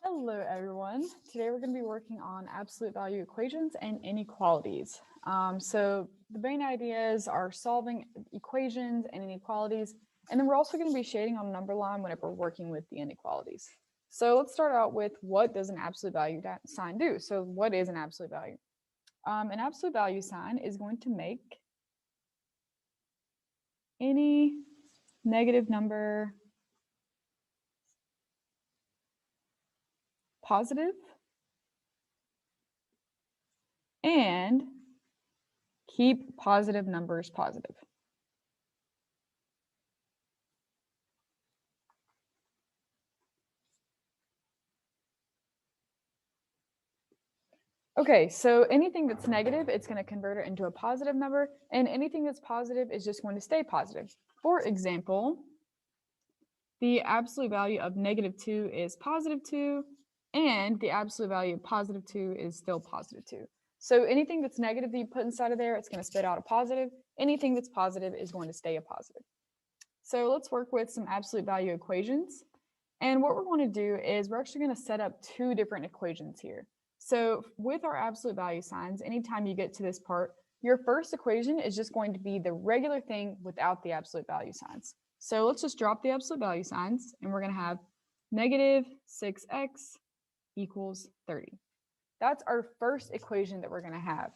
Hello everyone. Today we're going to be working on absolute value equations and inequalities. So the main ideas are solving equations and inequalities, and then we're also going to be shading on a number line whenever we're working with the inequalities. So let's start out with what does an absolute value sign do? So what is an absolute value? An absolute value sign is going to make any negative number positive and keep positive numbers positive. Okay, so anything that's negative, it's going to convert it into a positive number, and anything that's positive is just going to stay positive. For example, the absolute value of -2 is +2, and the absolute value of +2 is still +2. So anything that's negative that you put inside of there, it's going to spit out a positive. Anything that's positive is going to stay a positive. So let's work with some absolute value equations. And what we're going to do is we're actually going to set up two different equations here. So with our absolute value signs, anytime you get to this part, your first equation is just going to be the regular thing without the absolute value signs. So let's just drop the absolute value signs, and we're going to have -6x equals 30. That's our first equation that we're going to have.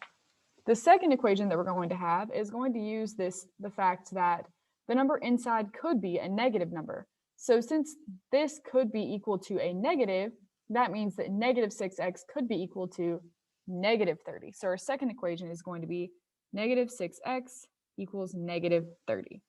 The second equation that we're going to have is going to use the fact that the number inside could be a negative number. So since this could be equal to a negative, that means that -6x could be equal to -30. So our second equation is going to be -6x equals -30.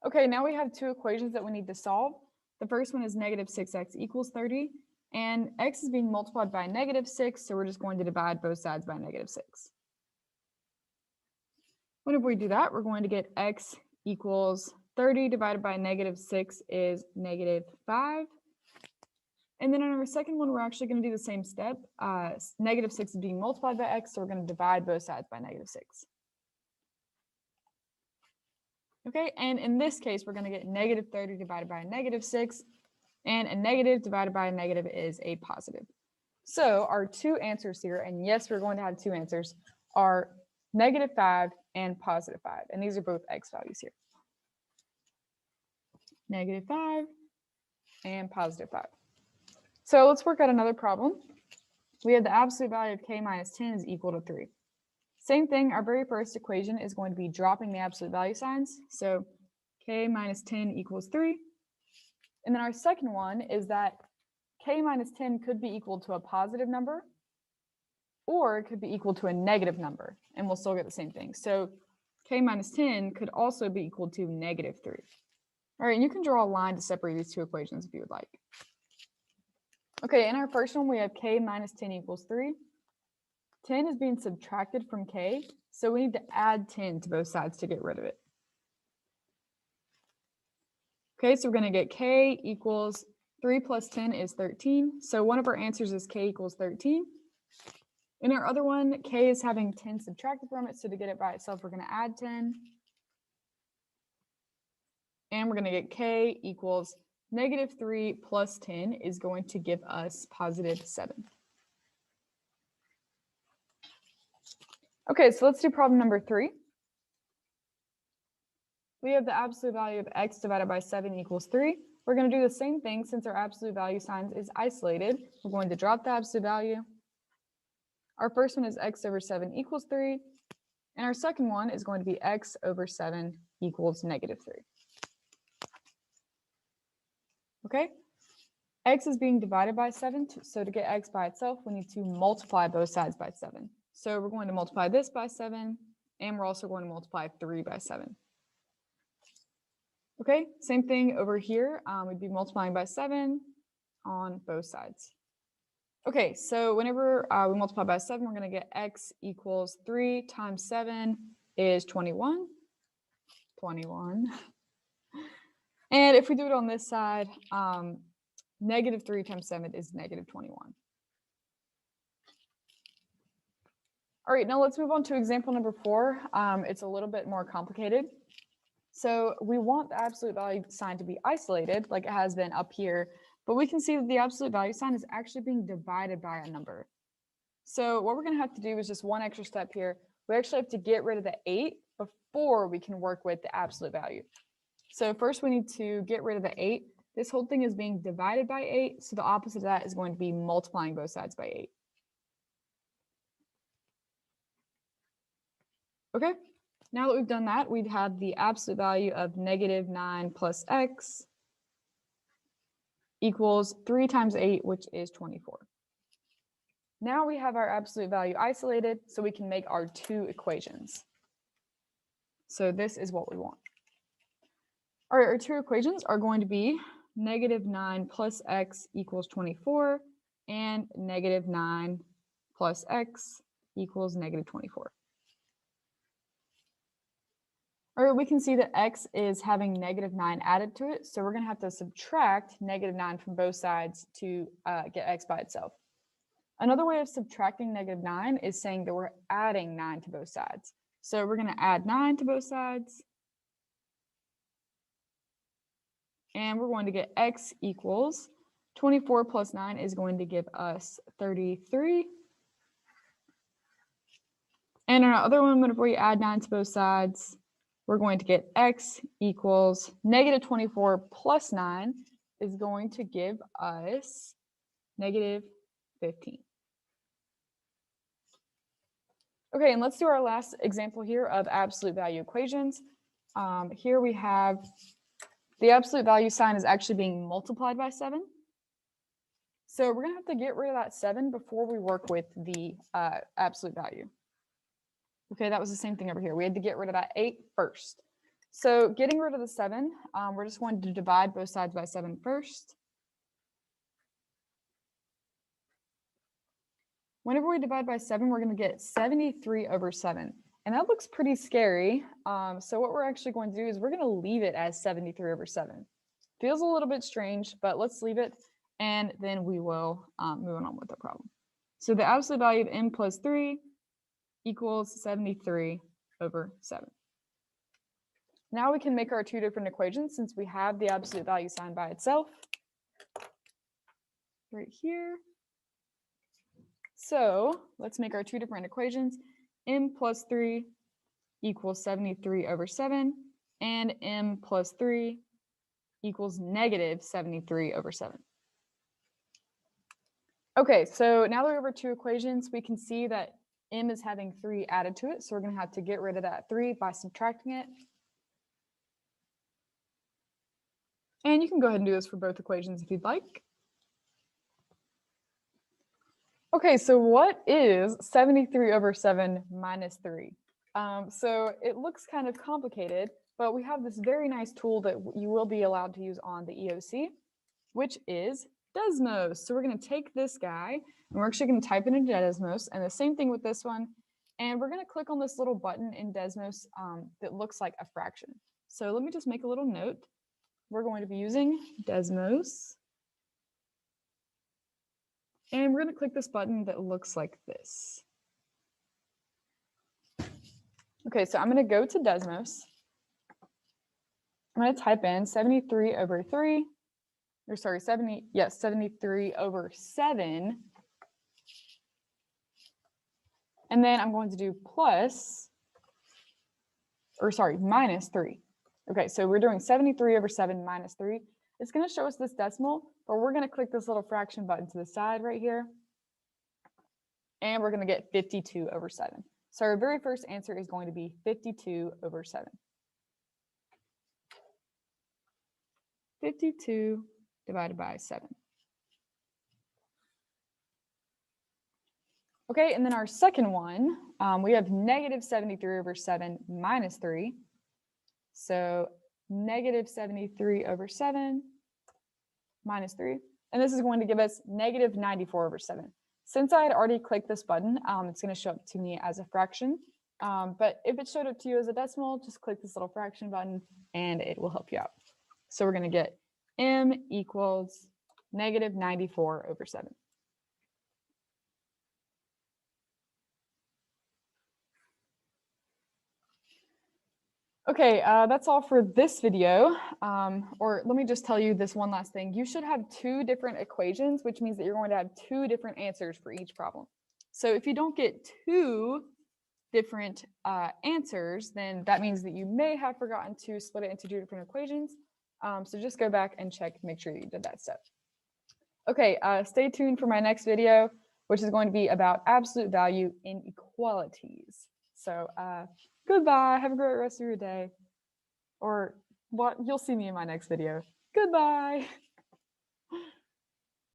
Okay, now we have two equations that we need to solve. The first one is -6x equals 30, and x is being multiplied by -6, so we're just going to divide both sides by -6. Whenever we do that, we're going to get x equals 30 divided by -6 is -5. And then on our second one, we're actually going to do the same step. -6 is being multiplied by x, so we're going to divide both sides by -6. Okay, and in this case, we're going to get -30 divided by -6, and a negative divided by a negative is a positive. So our two answers here, and yes, we're going to have two answers, are -5 and +5, and these are both x values here. -5 and +5. So let's work out another problem. We have the absolute value of k minus 10 is equal to 3. Same thing, our very first equation is going to be dropping the absolute value signs. So k minus 10 equals 3. And then our second one is that k minus 10 could be equal to a positive number, or it could be equal to a negative number, and we'll still get the same thing. So k minus 10 could also be equal to -3. All right, and you can draw a line to separate these two equations if you would like. Okay, in our first one, we have k minus 10 equals 3. 10 is being subtracted from k, so we need to add 10 to both sides to get rid of it. Okay, so we're going to get k equals 3 plus 10 is 13. So one of our answers is k equals 13. In our other one, k is having 10 subtracted from it, so to get it by itself, we're going to add 10. And we're going to get k equals -3 plus 10 is going to give us +7. Okay, so let's do problem number 3. We have the absolute value of x divided by 7 equals 3. We're going to do the same thing since our absolute value signs is isolated. We're going to drop the absolute value. Our first one is x over 7 equals 3. And our second one is going to be x over 7 equals -3. Okay? X is being divided by 7, so to get x by itself, we need to multiply both sides by 7. So we're going to multiply this by 7, and we're also going to multiply 3 by 7. Okay, same thing over here. We'd be multiplying by 7 on both sides. Okay, so whenever we multiply by 7, we're going to get x equals 3 times 7 is 21. 21. And if we do it on this side, -3 times 7 is -21. All right, now let's move on to example number 4. It's a little bit more complicated. So we want the absolute value sign to be isolated, like it has been up here, but we can see that the absolute value sign is actually being divided by a number. So what we're going to have to do is just one extra step here. We actually have to get rid of the 8 before we can work with the absolute value. So first we need to get rid of the 8. This whole thing is being divided by 8, so the opposite of that is going to be multiplying both sides by 8. Okay, now that we've done that, we'd have the absolute value of negative 9 plus x equals 3 times 8, which is 24. Now we have our absolute value isolated, so we can make our two equations. So this is what we want. All right, our two equations are going to be negative 9 plus x equals 24 and negative 9 plus x equals negative 24. All right, we can see that x is having negative 9 added to it, so we're going to have to subtract negative 9 from both sides to get x by itself. Another way of subtracting negative 9 is saying that we're adding 9 to both sides. So we're going to add 9 to both sides. And we're going to get x equals 24 plus 9 is going to give us 33. And our other one, whenever we add 9 to both sides, we're going to get x equals negative 24 plus 9 is going to give us negative 15. Okay, and let's do our last example here of absolute value equations. Here we have the absolute value sign is actually being multiplied by 7. So we're going to have to get rid of that 7 before we work with the absolute value. Okay, that was the same thing over here. We had to get rid of that 8 first. So getting rid of the 7, we're just going to divide both sides by 7 first. Whenever we divide by 7, we're going to get 73 over 7. And that looks pretty scary. So what we're actually going to do is we're going to leave it as 73 over 7. Feels a little bit strange, but let's leave it. And then we will move on with the problem. So the absolute value of m plus 3 equals 73 over 7. Now we can make our two different equations since we have the absolute value sign by itself. Right here. So let's make our two different equations. M plus 3 equals 73 over 7, and m plus 3 equals negative 73 over 7. Okay, so now that we have our two equations, we can see that m is having 3 added to it, so we're going to have to get rid of that 3 by subtracting it. And you can go ahead and do this for both equations if you'd like. Okay, so what is 73 over 7 minus 3? So it looks kind of complicated, but we have this very nice tool that you will be allowed to use on the EOC, which is Desmos. So we're going to take this guy, and we're actually going to type it into Desmos, and the same thing with this one. And we're going to click on this little button in Desmos that looks like a fraction. So let me just make a little note. We're going to be using Desmos. And we're going to click this button that looks like this. Okay, so I'm going to go to Desmos. I'm going to type in 73 over 3, or sorry, 73 over 7. And then I'm going to do minus 3. Okay, so we're doing 73 over 7 minus 3. It's going to show us this decimal, but we're going to click this little fraction button to the side right here. And we're going to get 52 over 7. So our very first answer is going to be 52 over 7. 52 divided by 7. Okay, and then our second one, we have negative 73 over 7 minus 3. So negative 73 over 7 minus 3. And this is going to give us negative 94 over 7. Since I had already clicked this button, it's going to show up to me as a fraction. But if it showed up to you as a decimal, just click this little fraction button and it will help you out. So we're going to get m equals negative 94 over 7. Okay, that's all for this video. Or let me just tell you this one last thing. You should have two different equations, which means that you're going to have two different answers for each problem. So if you don't get two different answers, then that means that you may have forgotten to split it into two different equations. So just go back and check, make sure you did that step. Okay, stay tuned for my next video, which is going to be about absolute value inequalities. So goodbye, have a great rest of your day. Or what? You'll see me in my next video. Goodbye.